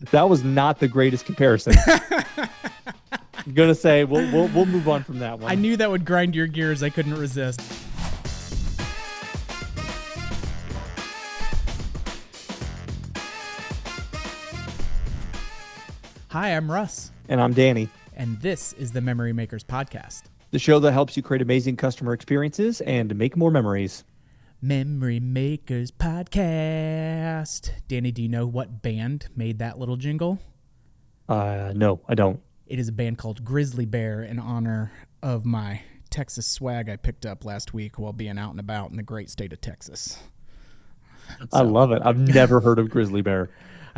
That was not the greatest comparison. I'm gonna say we'll move on from that one. I knew that would grind your gears. I couldn't resist. Hi, I'm Russ. And I'm Danny. And this is the Memory Makers Podcast, the show that helps you create amazing customer experiences and make more memories. Memory Makers Podcast. Danny, do you know what band made that little jingle? No, I don't. It is a band called Grizzly Bear in honor of my Texas swag I picked up last week while being out and about in the great state of Texas. I love it. I've never heard of Grizzly Bear.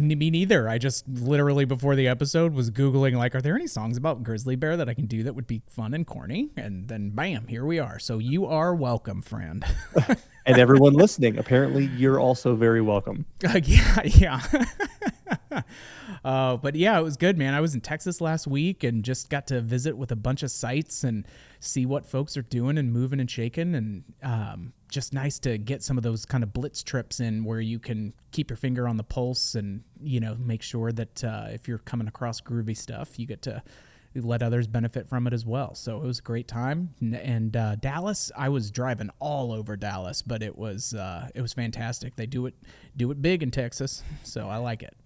Me neither. I just literally before the episode was Googling, like, are there any songs about Grizzly Bear that I can do that would be fun and corny? And then bam, here we are. So you are welcome, friend. And everyone listening, apparently you're also very welcome. Yeah. But yeah, it was good, man. I was in Texas last week and just got to visit with a bunch of sites and see what folks are doing and moving and shaking. And just nice to get some of those kind of blitz trips in where you can keep your finger on the pulse and, make sure that if you're coming across groovy stuff, you get to let others benefit from it as well. So it was a great time. And Dallas, I was driving all over Dallas, but it was fantastic. They do it big in Texas, so I like it.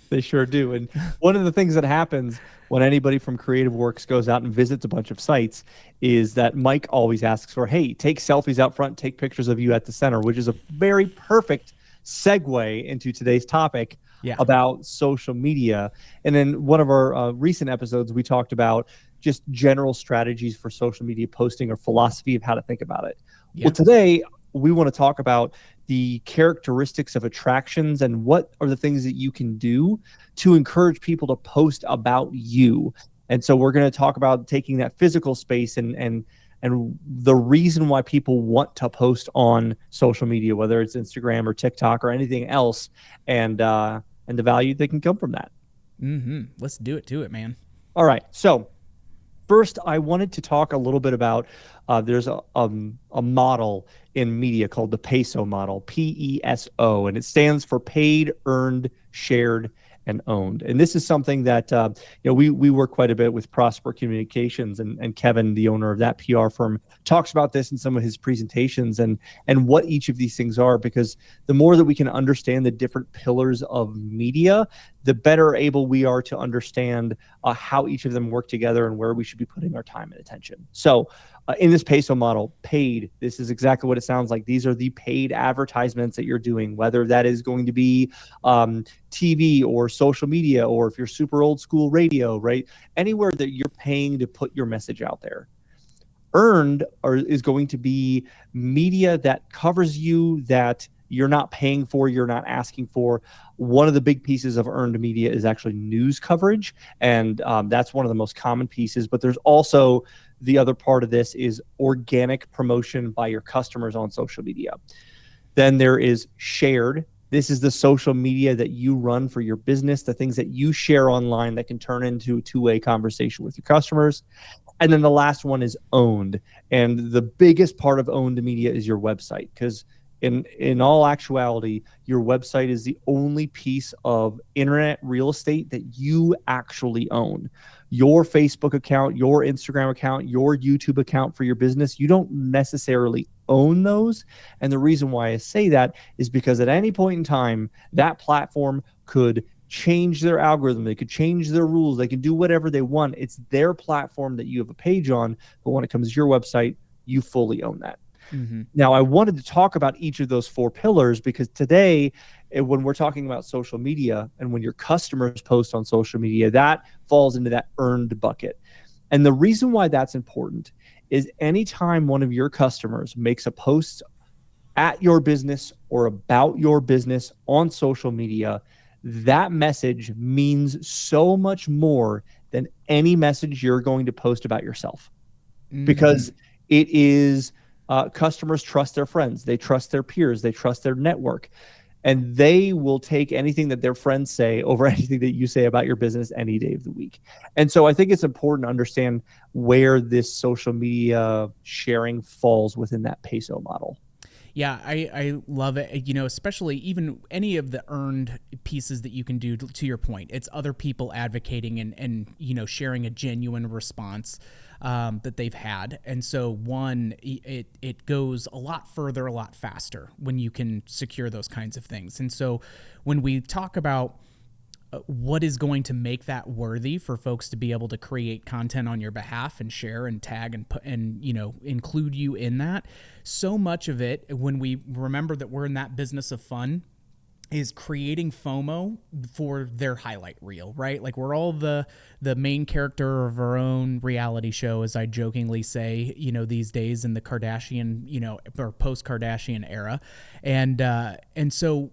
They sure do. And one of the things that happens when anybody from Creative Works goes out and visits a bunch of sites is that Mike always asks for, hey, take selfies out front, take pictures of you at the center, which is a very perfect segue into today's topic about social media. And in one of our recent episodes, we talked about just general strategies for social media posting or philosophy of how to think about it. Yeah. Well, today we want to talk about the characteristics of attractions and what are the things that you can do to encourage people to post about you. And so we're going to talk about taking that physical space and the reason why people want to post on social media, whether it's Instagram or TikTok or anything else, and the value that can come from that. Mm-hmm. Let's do it to it, man. All right. So first, I wanted to talk a little bit about there's a model in media called the PESO model, PESO, and it stands for paid, earned, shared, and owned. And this is something that we work quite a bit with Prosper Communications, and Kevin, the owner of that PR firm, talks about this in some of his presentations and what each of these things are, because the more that we can understand the different pillars of media, the better able we are to understand how each of them work together and where we should be putting our time and attention. So in this PESO model, paid, this is exactly what it sounds like. These are the paid advertisements that you're doing, whether that is going to be TV or social media, or if you're super old school radio, right? Anywhere that you're paying to put your message out there. Earned is going to be media that covers you, that you're not paying for, you're not asking for. One of the big pieces of earned media is actually news coverage, and that's one of the most common pieces. But there's also the other part of this is organic promotion by your customers on social media. Then there is shared. This is the social media that you run for your business, the things that you share online that can turn into a two-way conversation with your customers. And then the last one is owned. And the biggest part of owned media is your website, because in all actuality, your website is the only piece of internet real estate that you actually own. Your Facebook account, your Instagram account, your YouTube account for your business, you don't necessarily own those. And the reason why I say that is because at any point in time, that platform could change their algorithm. They could change their rules. They can do whatever they want. It's their platform that you have a page on. But when it comes to your website, you fully own that. Mm-hmm. Now, I wanted to talk about each of those four pillars because today, when we're talking about social media and when your customers post on social media, that falls into that earned bucket. And the reason why that's important is anytime one of your customers makes a post at your business or about your business on social media, that message means so much more than any message you're going to post about yourself. Mm-hmm. Because it is customers trust their friends, they trust their peers, they trust their network, and they will take anything that their friends say over anything that you say about your business any day of the week. And so I think it's important to understand where this social media sharing falls within that PESO model. Yeah, I love it. You know, especially even any of the earned pieces that you can do to your point. It's other people advocating and you know, sharing a genuine response that they've had. And so it goes a lot further, a lot faster when you can secure those kinds of things. And so when we talk about what is going to make that worthy for folks to be able to create content on your behalf and share and tag and put and you know include you in that, so much of it, when we remember that we're in that business of fun, is creating FOMO for their highlight reel, right? Like we're all the main character of our own reality show, as I jokingly say, you know, these days in the Kardashian, you know, or post Kardashian era, and so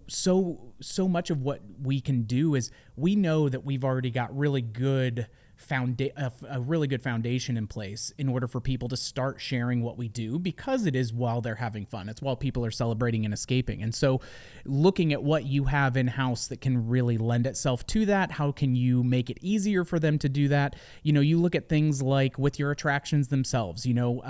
much of what we can do is we know that we've already got really good a really good foundation in place in order for people to start sharing what we do, because it is while they're having fun. It's while people are celebrating and escaping. And so looking at what you have in house that can really lend itself to that, how can you make it easier for them to do that? You know, you look at things like with your attractions themselves, you know,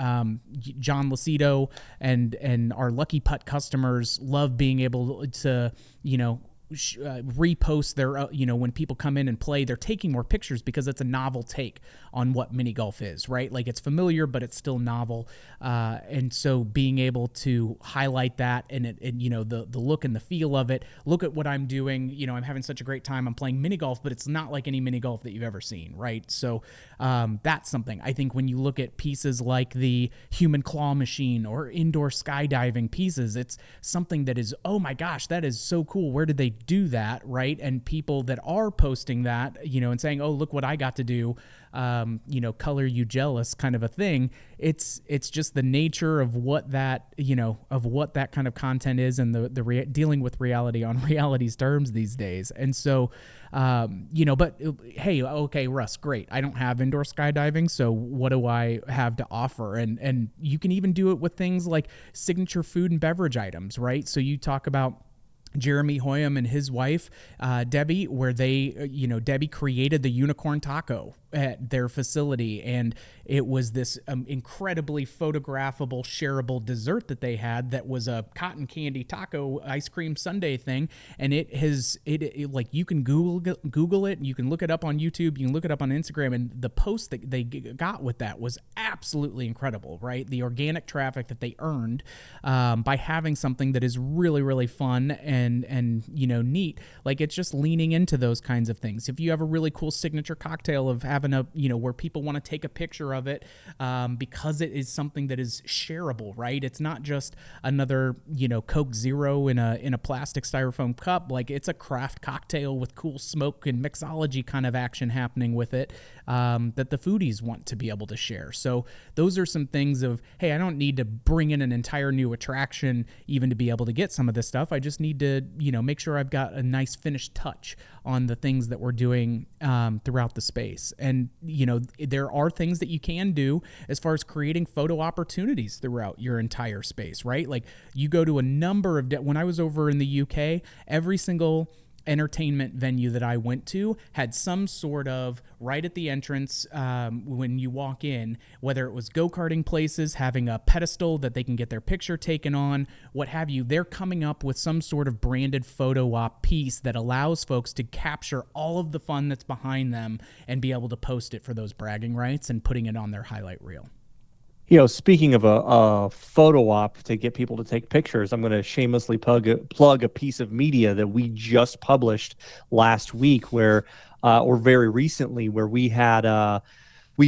John Lacido and our Lucky Putt customers love being able to, you know, repost their, you know, when people come in and play, they're taking more pictures because it's a novel take on what mini golf is, right? Like it's familiar, but it's still novel. And so being able to highlight that and you know, the look and the feel of it, look at what I'm doing, you know, I'm having such a great time. I'm playing mini golf, but it's not like any mini golf that you've ever seen, right? So that's something I think when you look at pieces like the human claw machine or indoor skydiving pieces, it's something that is, oh my gosh, that is so cool. Where did they do that, right? And people that are posting that, you know, and saying, oh, look what I got to do, you know, color you jealous kind of a thing. It's just the nature of what that, you know, of what that kind of content is, and dealing with reality on reality's terms these days. And so, you know, but hey, okay, Russ, great. I don't have indoor skydiving, so what do I have to offer? And you can even do it with things like signature food and beverage items, right? So you talk about Jeremy Hoyam and his wife, Debbie, where they, you know, Debbie created the unicorn taco at their facility, and it was this incredibly photographable, shareable dessert that they had that was a cotton candy taco ice cream sundae thing, and it like you can Google it, you can look it up on YouTube, you can look it up on Instagram, and the post that they got with that was absolutely incredible, right? The organic traffic that they earned by having something that is really, really fun and you know, neat. Like it's just leaning into those kinds of things. If you have a really cool signature cocktail of having a, you know, where people want to take a picture of it because it is something that is shareable, right? It's not just another, you know, Coke Zero in a plastic styrofoam cup. Like it's a craft cocktail with cool smoke and mixology kind of action happening with it that the foodies want to be able to share. So those are some things of, hey, I don't need to bring in an entire new attraction even to be able to get some of this stuff. I just need to, you know, make sure I've got a nice finished touch on the things that we're doing throughout the space. And, you know, there are things that you can do as far as creating photo opportunities throughout your entire space, right? Like you go to a number of, when I was over in the UK, every single entertainment venue that I went to had some sort of, right at the entrance when you walk in, whether it was go-karting places, having a pedestal that they can get their picture taken on, what have you, they're coming up with some sort of branded photo op piece that allows folks to capture all of the fun that's behind them and be able to post it for those bragging rights and putting it on their highlight reel. You know, speaking of a photo op to get people to take pictures, I'm going to shamelessly plug a piece of media that we just published last week, where, or very recently, where we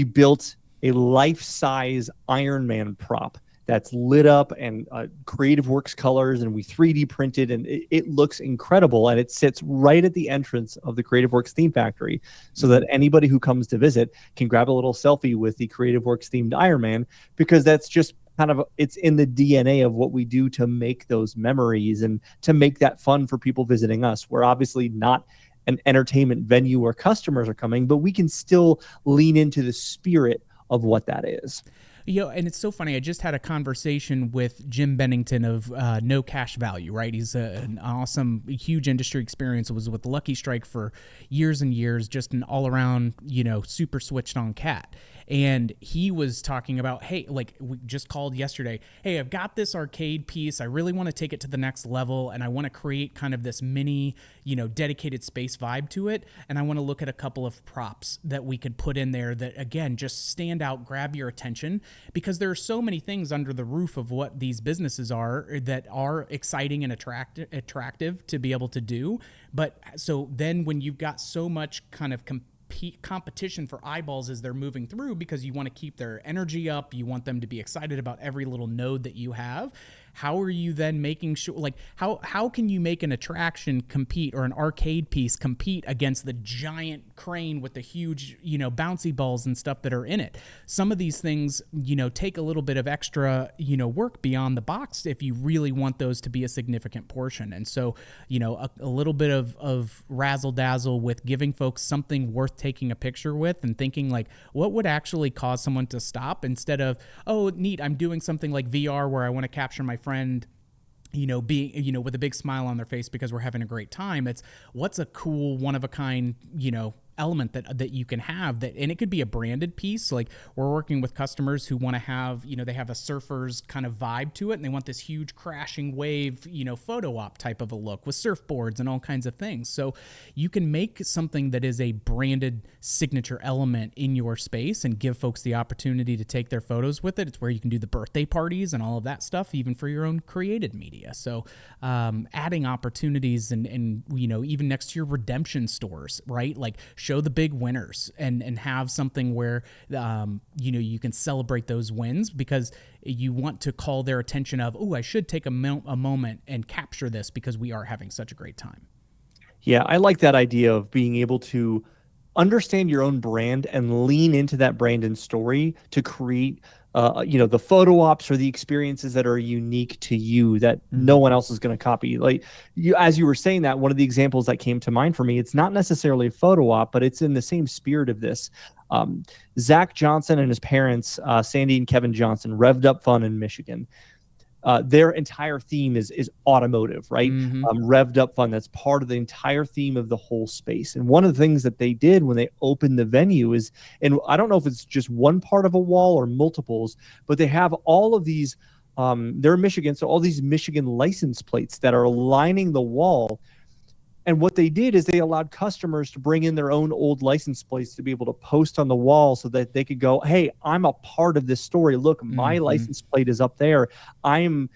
built a life-size Iron Man prop that's lit up and Creative Works colors, and we 3D printed, and it looks incredible, and it sits right at the entrance of the Creative Works theme factory, so that anybody who comes to visit can grab a little selfie with the Creative Works themed Iron Man, because that's just kind of, it's in the DNA of what we do to make those memories and to make that fun for people visiting us. We're obviously not an entertainment venue where customers are coming, but we can still lean into the spirit of what that is. You know, and it's so funny. I just had a conversation with Jim Bennington of No Cash Value, right? He's an awesome, huge industry experience. Was with Lucky Strike for years and years, just an all-around, you know, super switched on cat. And he was talking about, hey, like we just called yesterday, hey, I've got this arcade piece. I really want to take it to the next level, and I want to create kind of this mini, dedicated space vibe to it. And I want to look at a couple of props that we could put in there that, again, just stand out, grab your attention, because there are so many things under the roof of what these businesses are that are exciting and attractive to be able to do. But so then when you've got so much kind of competition for eyeballs as they're moving through, because you want to keep their energy up, you want them to be excited about every little node that you have, how are you then making sure, like how can you make an attraction compete, or an arcade piece compete against the giant crane with the huge, bouncy balls and stuff that are in it? Some of these things, take a little bit of extra, work beyond the box if you really want those to be a significant portion. And so, a little bit of razzle dazzle with giving folks something worth taking a picture with, and thinking like, what would actually cause someone to stop, instead of, oh, neat, I'm doing something like VR where I want to capture my friend being, with a big smile on their face because we're having a great time. It's what's a cool, one of a kind, element that you can have that, and it could be a branded piece. Like we're working with customers who want to have, they have a surfer's kind of vibe to it, and they want this huge crashing wave, photo op type of a look with surfboards and all kinds of things. So you can make something that is a branded signature element in your space and give folks the opportunity to take their photos with it. It's where you can do the birthday parties and all of that stuff, even for your own created media. So adding opportunities and even next to your redemption stores, right? Like show the big winners and have something where, you can celebrate those wins, because you want to call their attention of, oh, I should take a moment and capture this because we are having such a great time. Yeah, I like that idea of being able to understand your own brand and lean into that brand and story to create the photo ops or the experiences that are unique to you that no one else is going to copy. Like as you were saying that, one of the examples that came to mind for me, it's not necessarily a photo op, but it's in the same spirit of this. Zach Johnson and his parents, Sandy and Kevin Johnson, revved up fun in Michigan. Their entire theme is automotive, right? Revved up fun. That's part of the entire theme of the whole space. And one of the things that they did when they opened the venue is, and I don't know if it's just one part of a wall or multiples, but they have all of these, they're in Michigan, so all these Michigan license plates that are lining the wall. And what they did is they allowed customers to bring in their own old license plates to be able to post on the wall so that they could go, hey, I'm a part of this story. Look, my license plate is up there. I'm,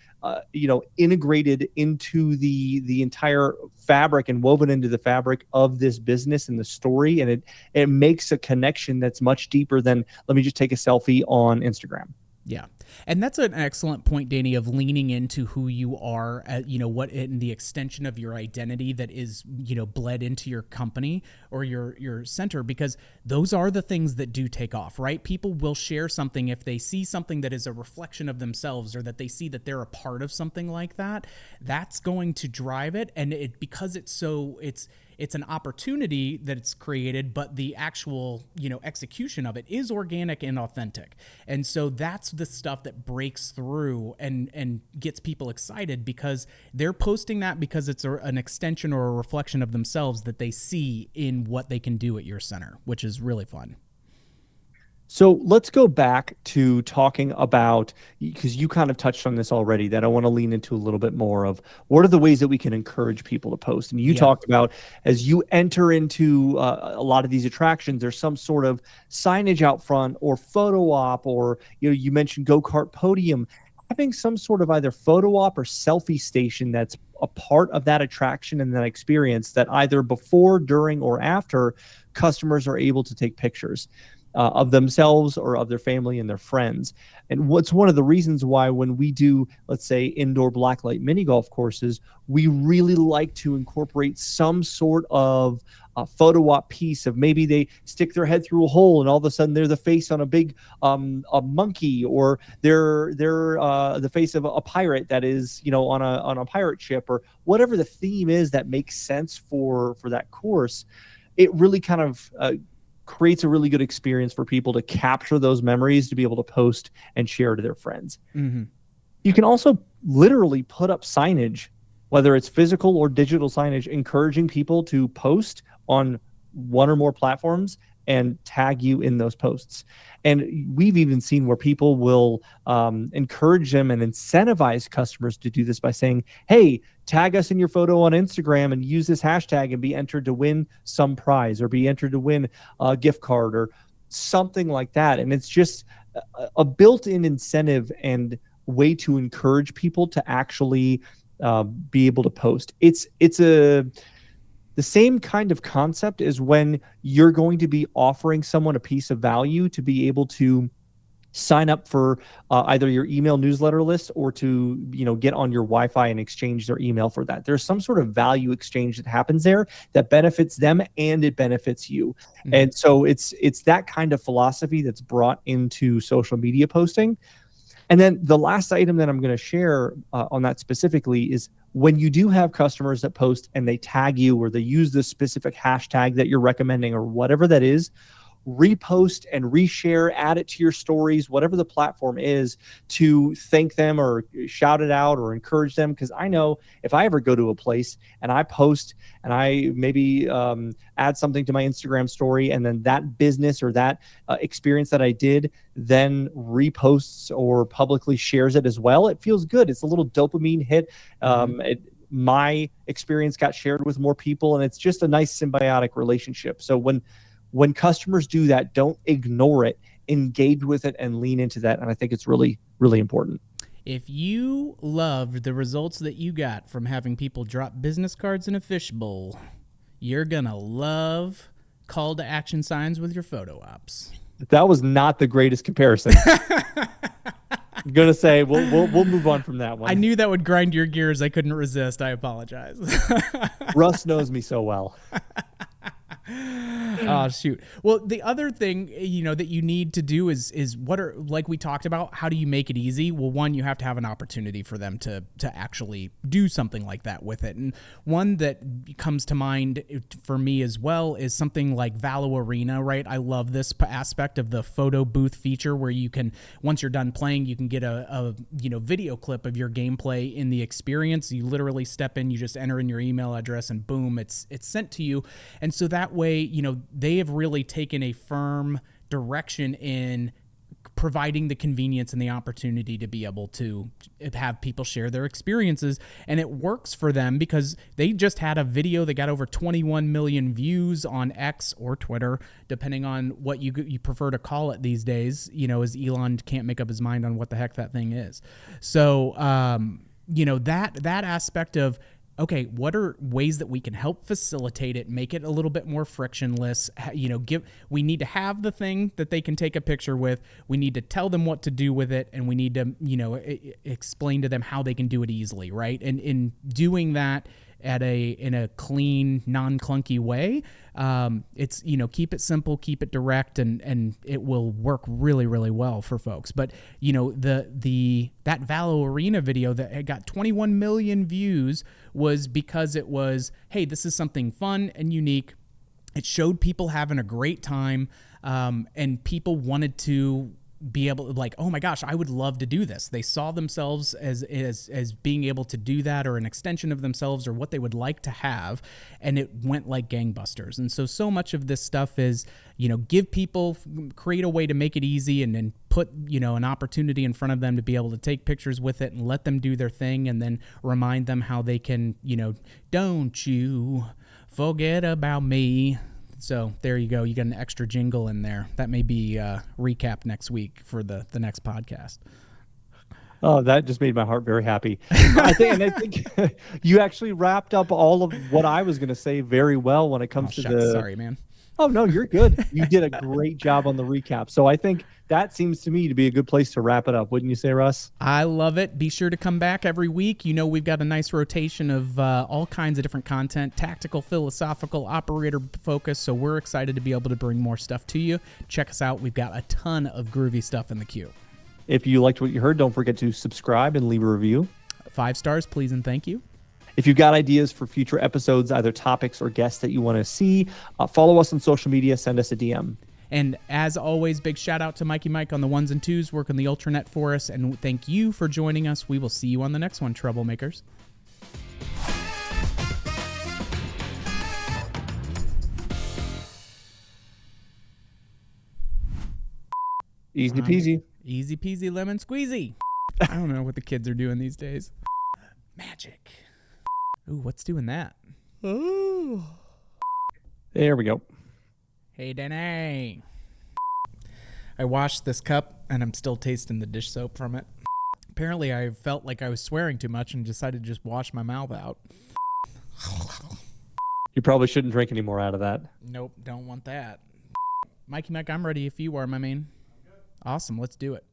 integrated into the entire fabric and woven into the fabric of this business and the story. And it makes a connection that's much deeper than, let me just take a selfie on Instagram. Yeah. And that's an excellent point, Danny, of leaning into who you are, what in the extension of your identity that is, bled into your company or your center, because those are the things that do take off, right? People will share something if they see something that is a reflection of themselves, or that they see that they're a part of something like that. That's going to drive it. And because it's an opportunity that it's created, but the actual, execution of it is organic and authentic. And so that's the stuff that breaks through and gets people excited, because they're posting that because it's an extension or a reflection of themselves that they see in what they can do at your center, which is really fun. So let's go back to talking about, because you kind of touched on this already, that I want to lean into a little bit more of what are the ways that we can encourage people to post. And you talked about, as you enter into a lot of these attractions, there's some sort of signage out front or photo op, or you mentioned go-kart podium, having some sort of either photo op or selfie station that's a part of that attraction and that experience, that either before, during, or after customers are able to take pictures of themselves or of their family and their friends. And what's one of the reasons why when we do, let's say, indoor blacklight mini golf courses, we really like to incorporate some sort of photo op piece of, maybe they stick their head through a hole and all of a sudden they're the face on a big a monkey, or they're the face of a pirate that is on a pirate ship, or whatever the theme is that makes sense for that course. It really kind of creates a really good experience for people to capture those memories, to be able to post and share to their friends. You can also literally put up signage, whether it's physical or digital signage, encouraging people to post on one or more platforms and tag you in those posts. And we've even seen where people will encourage them and incentivize customers to do this by saying, hey, tag us in your photo on Instagram and use this hashtag and be entered to win some prize or be entered to win a gift card or something like that. And it's just a built-in incentive and way to encourage people to actually be able to post. It's the same kind of concept as when you're going to be offering someone a piece of value to be able to sign up for either your email newsletter list or to get on your Wi-Fi and exchange their email for that. There's some sort of value exchange that happens there that benefits them and it benefits you. Mm-hmm. And so it's that kind of philosophy that's brought into social media posting. And then the last item that I'm going to share on that specifically is when you do have customers that post and they tag you or they use the specific hashtag that you're recommending or whatever that is, repost and reshare, add it to your stories, whatever the platform is, to thank them or shout it out or encourage them. Because I know if I ever go to a place and I post and I maybe add something to my Instagram story and then that business or that experience that I did then reposts or publicly shares it as well, it feels good. It's a little dopamine hit. My experience got shared with more people and it's just a nice symbiotic relationship. So when customers do that, don't ignore it, engage with it and lean into that. And I think it's really, really important. If you loved the results that you got from having people drop business cards in a fishbowl, you're going to love call to action signs with your photo ops. That was not the greatest comparison. I'm going to say we'll move on from that one. I knew that would grind your gears. I couldn't resist. I apologize. Russ knows me so well. Oh, shoot. Well, the other thing, that you need to do is what are, like we talked about, how do you make it easy? Well, one, you have to have an opportunity for them to actually do something like that with it. And one that comes to mind for me as well is something like Valo Arena, right? I love this aspect of the photo booth feature where you can, once you're done playing, you can get a video clip of your gameplay in the experience. You literally step in, you just enter in your email address and boom, it's sent to you. And so that way, they have really taken a firm direction in providing the convenience and the opportunity to be able to have people share their experiences. And it works for them because they just had a video that got over 21 million views on X or Twitter, depending on what you prefer to call it these days, as Elon can't make up his mind on what the heck that thing is. So, that aspect of, okay, what are ways that we can help facilitate it, make it a little bit more frictionless? We need to have the thing that they can take a picture with. We need to tell them what to do with it, and we need to, explain to them how they can do it easily, right? And in doing that in a clean, non-clunky way, it's, keep it simple, keep it direct, and it will work really, really well for folks. But, that Valo Arena video that got 21 million views was because it was, hey, this is something fun and unique. It showed people having a great time, and people wanted to be able to, like, oh my gosh, I would love to do this. They saw themselves as being able to do that, or an extension of themselves, or what they would like to have, and it went like gangbusters. And so much of this stuff is, create a way to make it easy, and then put, an opportunity in front of them to be able to take pictures with it and let them do their thing, and then remind them how they can, don't you forget about me. So there you go. You got an extra jingle in there. That may be recap next week for the next podcast. Oh, that just made my heart very happy. I think you actually wrapped up all of what I was going to say very well when it comes to the... Sorry, man. Oh, no, you're good. You did a great job on the recap. So I think that seems to me to be a good place to wrap it up. Wouldn't you say, Russ? I love it. Be sure to come back every week. We've got a nice rotation of all kinds of different content, tactical, philosophical, operator focus. So we're excited to be able to bring more stuff to you. Check us out. We've got a ton of groovy stuff in the queue. If you liked what you heard, don't forget to subscribe and leave a review. 5 stars, please, and thank you. If you've got ideas for future episodes, either topics or guests that you want to see, follow us on social media, send us a DM. And as always, big shout out to Mikey Mike on the ones and twos, working the Ultranet for us. And thank you for joining us. We will see you on the next one, troublemakers. Easy peasy. Easy peasy lemon squeezy. I don't know what the kids are doing these days. Magic. Ooh, what's doing that? Ooh. There we go. Hey, Danny. I washed this cup and I'm still tasting the dish soap from it. Apparently, I felt like I was swearing too much and decided to just wash my mouth out. You probably shouldn't drink any more out of that. Nope, don't want that. Mikey Mac, I'm ready if you are, my man. Awesome, let's do it.